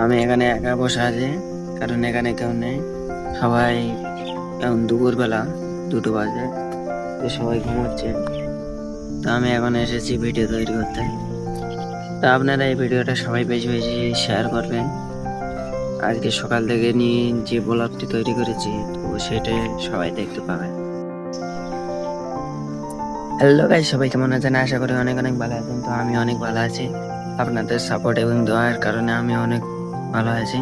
আমি এখানে একা বসে আছি, কারণ এখানে কেউ নেই। সবাই এখন দুপুরবেলা 2টো বাজে, তো সবাই ঘুমাচ্ছে। তো আমি এখন এসেছি ভিডিও তৈরি করতে। তো আপনারা এই ভিডিওটা সবাই বেশি বেশি শেয়ার করবেন। আজকে সকাল থেকে নিয়ে যে ব্লগটি তৈরি করেছি, তো সেটা সবাই দেখতে পাবে। হ্যালো গাইস, সবাই কেমন আছেন? আশা করি অনেক অনেক ভালো আছেন। তো আমি অনেক ভালো আছি, আপনাদের সাপোর্ট এবং দোয়ার কারণে আমি অনেক ভালো আছি।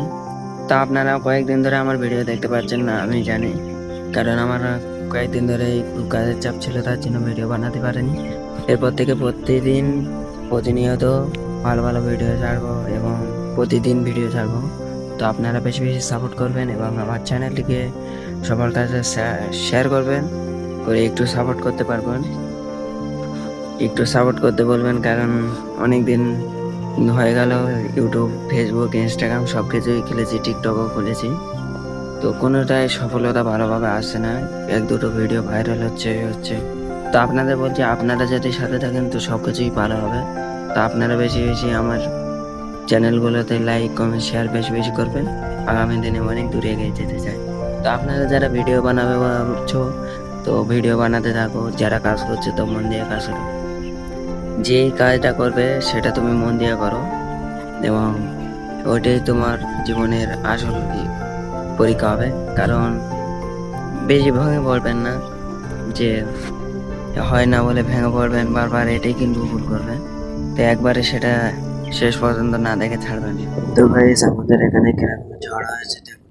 তো আপনারা কয়েকদিন ধরে আমার ভিডিও দেখতে পাচ্ছেন না, আমি জানি, কারণ আমার কয়েকদিন ধরে একটু কাজের চাপ ছিল, তার জন্য ভিডিও বানাতে পারিনি। এরপর থেকে প্রতিদিন প্রতিনিয়ত ভালো ভালো ভিডিও ছাড়বো এবং প্রতিদিন ভিডিও ছাড়বো। তো আপনারা বেশি বেশি সাপোর্ট করবেন এবং আমার চ্যানেলটিকে সবার কাছে শেয়ার করবেন, করে একটু সাপোর্ট করতে পারবেন, একটু সাপোর্ট করতে বলবেন। কারণ অনেক দিন হয়ে গেল ইউটিউব, ফেসবুক, ইনস্টাগ্রাম সব কিছুই খুলেছি, টিকটকও খুলেছি, তো কোনোটাই সফলতা ভালোভাবে আসছে না। 1-2টো ভিডিও ভাইরাল হচ্ছে। তো আপনাদের বলছি, আপনারা যদি সাথে থাকেন তো সব কিছুই ভালো হবে। তো আপনারা বেশি বেশি আমার চ্যানেলগুলোতে লাইক, কমেন্ট, শেয়ার বেশি বেশি করবেন। আগামী দিনে অনেক দূরে এগিয়ে যেতে চাই। তো আপনারা যারা ভিডিও বানাবে ভাবছো, তো ভিডিও বানাতে থাকো। যারা কাজ করছে তো মন দিয়ে কাজ করো। যেই কাজটা করবে সেটা তুমি মন দিয়ে করো, এবং ওইটাই তোমার জীবনের আসল পরীক্ষা হবে। কারণ বেশি ভেঙে পড়বেন না, যে হয় না বলে ভেঙে পড়বেন বারবার, এটাই কিন্তু ভুল করবেন। তো একবারে সেটা শেষ পর্যন্ত না দেখে ছাড়বেন। তো ভাই আমাদের এখানে কিরকম ঝড় হয়েছে দেখুন।